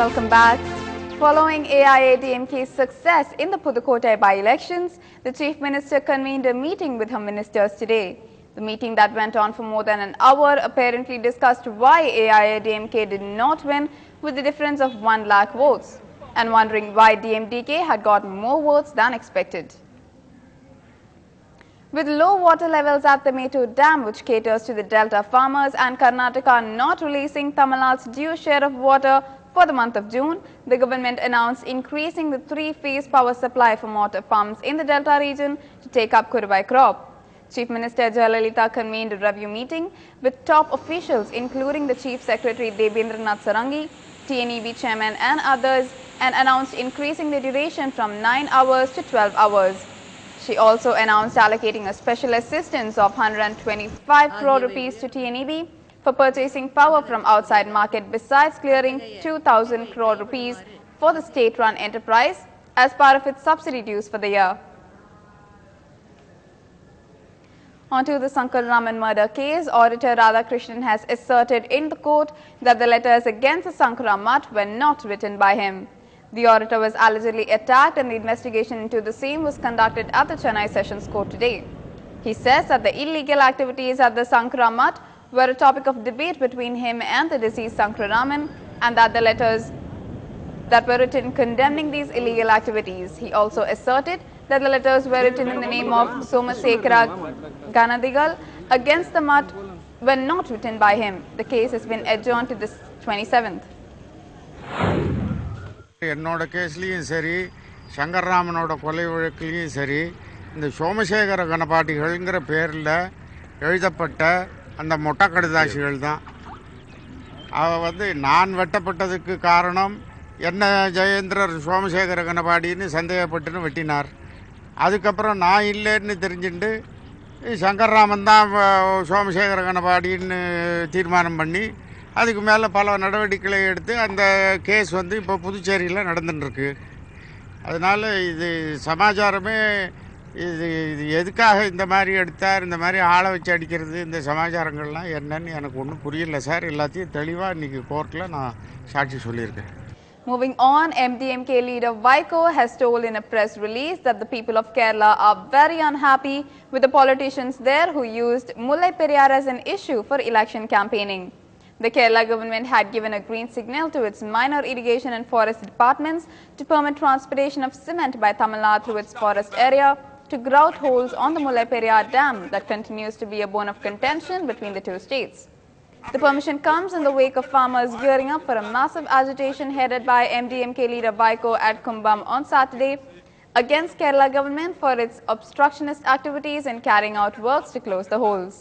Welcome back. Following AIADMK's success in the Pudukkottai by-elections, the Chief Minister convened a meeting with her ministers today. The meeting that went on for more than an hour apparently discussed why AIADMK did not win with the difference of 1 lakh votes, and wondering why DMDK had got more votes than expected. With low water levels at the Mettur Dam, which caters to the Delta farmers, and Karnataka not releasing Tamil Nadu's due share of water for the month of June, the government announced increasing the 3-phase power supply for motor pumps in the Delta region to take up Kurubai crop. Chief Minister Jayalalitha convened a review meeting with top officials including the Chief Secretary Debendranath Sarangi, TNEB Chairman and others, and announced increasing the duration from 9 hours to 12 hours. She also announced allocating a special assistance of 125 crore rupees to TNEB for purchasing power from outside market, besides clearing 2,000 crore rupees for the state-run enterprise as part of its subsidy dues for the year. On to the Sankar Raman murder case, Auditor Radhakrishnan has asserted in the court that the letters against the Sankara Mutt were not written by him. The auditor was allegedly attacked and the investigation into the same was conducted at the Chennai Sessions Court today. He says that the illegal activities at the Sankara Mutt were a topic of debate between him and the deceased Sankara Raman, and that the letters that were written condemning these illegal activities. He also asserted that the letters were written in the name of Somasekara Ganadigal against the Mutt were not written by him. The case has been adjourned to the 27th. என்னோட கேஸ்லயும் சரி சங்கர்ராமனோட கொலை வழக்கிலையும் சரி இந்த சோமசேகர கணபாட்டிகள்ங்கிற பேரில் எழுதப்பட்ட அந்த மொட்டை கடுதாசிகள் தான். அவ நான் வெட்டப்பட்டதுக்கு காரணம் என்ன ஜெயேந்திரர் சோமசேகர கணபாடின்னு சந்தேகப்பட்டுன்னு வெட்டினார். அதுக்கப்புறம் நான் இல்லைன்னு தெரிஞ்சுட்டு சங்கர்ராமன் தான் சோமசேகர கணபாடின்னு தீர்மானம் பண்ணி அதுக்கு மேலே பல நடவடிக்கைகளை எடுத்து அந்த கேஸ் இப்போ புதுச்சேரியில் நடந்துட்டுருக்கு. அதனால் இது சமாச்சாரமே இது எதுக்காக இந்த மாதிரி எடுத்தார், இந்த மாதிரி ஆளை வச்சு அடிக்கிறது, இந்த சமாச்சாரங்கள்லாம் என்னன்னு எனக்கு ஒன்றும் புரியல சார். எல்லாத்தையும் தெளிவாக இன்றைக்கி கோர்ட்டில் நான் சாட்சி சொல்லியிருக்கேன். Moving on, MDMK leader Vaiko has told in a press release that the people of Kerala are very unhappy with the politicians there who used Mullai Periyar as an issue for election campaigning. The Kerala government had given a green signal to its minor irrigation and forest departments to permit transportation of cement by Tamil Nadu through its forest area to grout holes on the Mullai Periyar Dam that continues to be a bone of contention between the two states. The permission comes in the wake of farmers gearing up for a massive agitation headed by MDMK leader Vaiko at Kumbam on Saturday against Kerala government for its obstructionist activities in carrying out works to close the holes.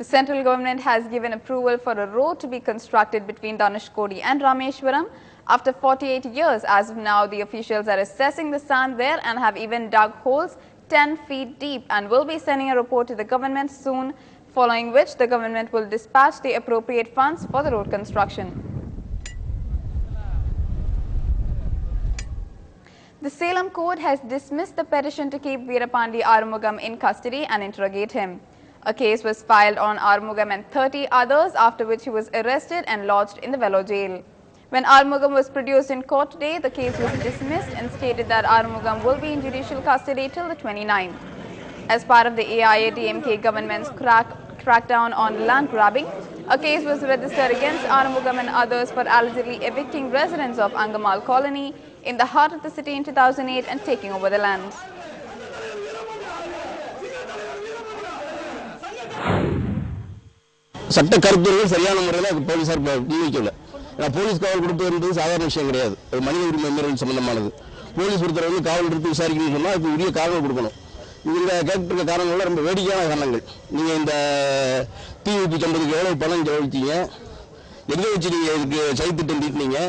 The central government has given approval for a road to be constructed between Dhanushkodi and Rameshwaram after 48 years. As of now, the officials are assessing the sand there and have even dug holes 10 feet deep and will be sending a report to the government soon, following which the government will dispatch the appropriate funds for the road construction. The Salem court has dismissed the petition to keep Veerapandi Arumugam in custody and interrogate him. A case was filed on Arumugam and 30 others, after which he was arrested and lodged in the Vellore jail. When Arumugam was produced in court today, the case was dismissed and stated that Arumugam will be in judicial custody till the 29th. As part of the AIADMK government's crackdown on land grabbing, a case was registered against Arumugam and others for allegedly evicting residents of Angamal colony in the heart of the city in 2008 and taking over the land. சட்ட கருத்துரைகள் சரியான முறையில் போலீசார் முன்வைக்கல. Police காவல் கொடுப்பது சாதாரண விஷயம் கிடையாது. அது மனித உரிமை மீறல் சம்பந்தமானது. போலீஸ் ஒருத்தர் காவல் எடுத்து விசாரிக்கணும்னு சொன்னால் அதுக்கு உரிய காரணம் கொடுக்கணும். இவங்க கேட்கிற காரணங்கள்லாம் ரொம்ப வேடிக்கையான காரணங்கள். நீங்கள் இந்த டிவிபி கம்பெனிக்கு எவ்வளவு பணம் செலவழித்தீங்க, எங்கே வச்சு நீங்கள் இதுக்கு சைத்திட்டம் தீட்டினீங்க,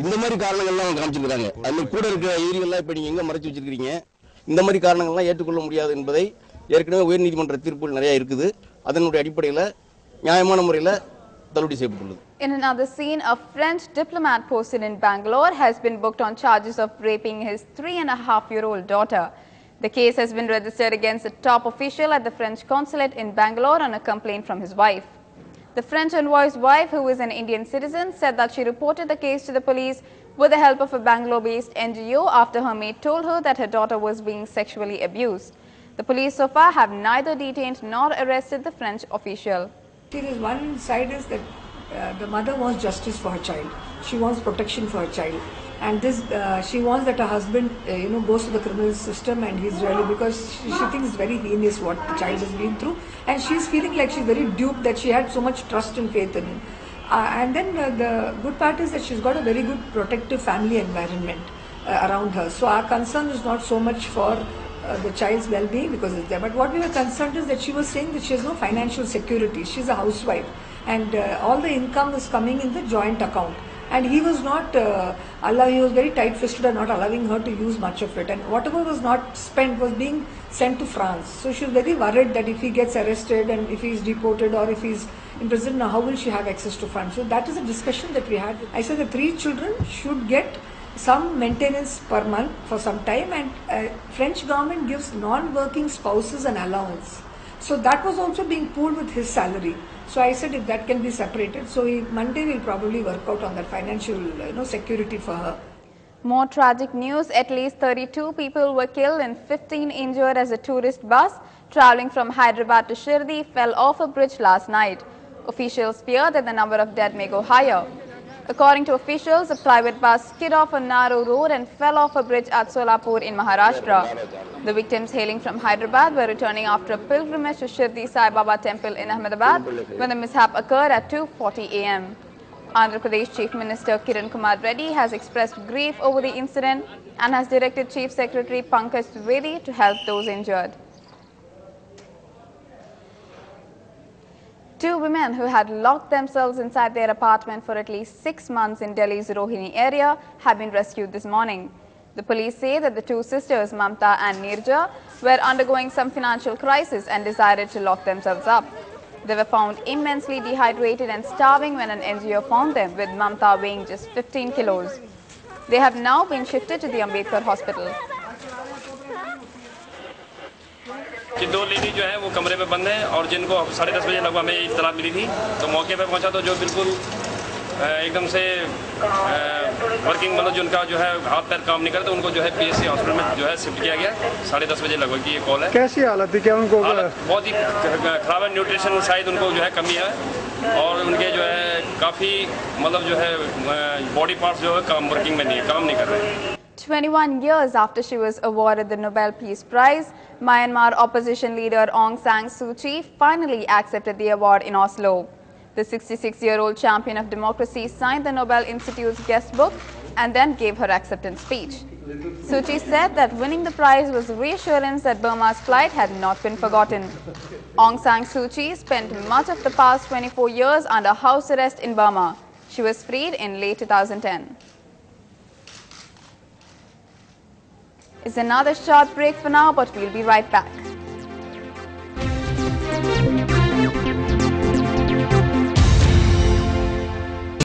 இந்த மாதிரி காரணங்கள்லாம் காமிச்சிருக்கிறாங்க. அது கூட இருக்கிற ஏரியாலாம் இப்போ நீங்கள் எங்கே மறைச்சி வச்சிருக்கிறீங்க, இந்த மாதிரி காரணங்கள்லாம் ஏற்றுக்கொள்ள முடியாது என்பதை ஏற்கனவே உயர்நீதிமன்ற தீர்ப்புகள் நிறையா இருக்குது. அதனுடைய அடிப்படையில் நியாயமான முறையில் தள்ளுபடி செய்யப்பட்டுள்ளது. In another scene, a French diplomat posted in Bangalore has been booked on charges of raping his 3.5-year-old daughter. The case has been registered against a top official at the French consulate in Bangalore on a complaint from his wife. The French envoy's wife, who is an Indian citizen, said that she reported the case to the police with the help of a Bangalore-based NGO after her maid told her that her daughter was being sexually abused. The police so far have neither detained nor arrested the French official. There is one side is that the mother wants justice for her child. She wants protection for her child, and this she wants that her husband goes to the criminal system, and he's really, because she thinks it's very heinous what the child has been through, and she's feeling like she's very duped that she had so much trust and faith in him. And then the good part is that she's got a very good protective family environment around her. So our concern is not so much for the child's well-being because it's there. But what we were concerned is that she was saying that she has no financial security. She's a housewife, and all the income is coming in the joint account. And he was not he was very tight-fisted and not allowing her to use much of it. And whatever was not spent was being sent to France. So she was very worried that if he gets arrested and if he's deported or if he's in prison, how will she have access to funds? So that is a discussion that we had. I said the 3 children should get some maintenance per month for some time, and French government gives non-working spouses an allowance. So that was also being pooled with his salary. So I said if that can be separated, so Monday we'll probably work out on that financial security for her. More tragic news: at least 32 people were killed and 15 injured as a tourist bus traveling from Hyderabad to Shirdi fell off a bridge last night. Officials fear that the number of dead may go higher. According to officials, a private bus skid off a narrow road and fell off a bridge at Solapur in Maharashtra. The victims, hailing from Hyderabad, were returning after a pilgrimage to Shirdi Sai Baba temple in Ahmedabad when the mishap occurred at 2:40 a.m. Andhra Pradesh Chief Minister Kiran Kumar Reddy has expressed grief over the incident and has directed Chief Secretary Pankaj Trivedi to help those injured. 2 women who had locked themselves inside their apartment for at least 6 months in Delhi's Rohini area have been rescued this morning. The police say that the 2 sisters, Mamta and Nirja, were undergoing some financial crisis and decided to lock themselves up. They were found immensely dehydrated and starving when an NGO found them, with Mamta weighing just 15 kilos. They have now been shifted to the Ambedkar Hospital. कि 2 lady जो है वो कमरे में बंद हैं और जिनको 10:30 बजे लगभग हमें इत्तला मिली थी, तो मौके पर पहुंचा तो जो बिल्कुल एकदम से वर्किंग मतलब जिनका जो है हाथ पैर काम नहीं करते उनको जो है पीएससी हॉस्पिटल में जो है शिफ्ट किया गया 10:30 बजे लगभग की ये कॉल है। कैसी हालत है? क्या उनको बहुत ही खराब है, न्यूट्रिशन शायद उनको जो है कमी है और उनके जो है काफ़ी मतलब जो है बॉडी पार्ट्स जो है काम वर्किंग में नहीं है, काम नहीं कर रहे हैं। 21 years after she was awarded the Nobel Peace Prize, Myanmar opposition leader Aung San Suu Kyi finally accepted the award in Oslo. The 66-year-old champion of democracy signed the Nobel Institute's guest book and then gave her acceptance speech. Suu Kyi said that winning the prize was reassurance that Burma's plight had not been forgotten. Aung San Suu Kyi spent much of the past 24 years under house arrest in Burma. She was freed in late 2010. It's another short break for now, but we'll be right back.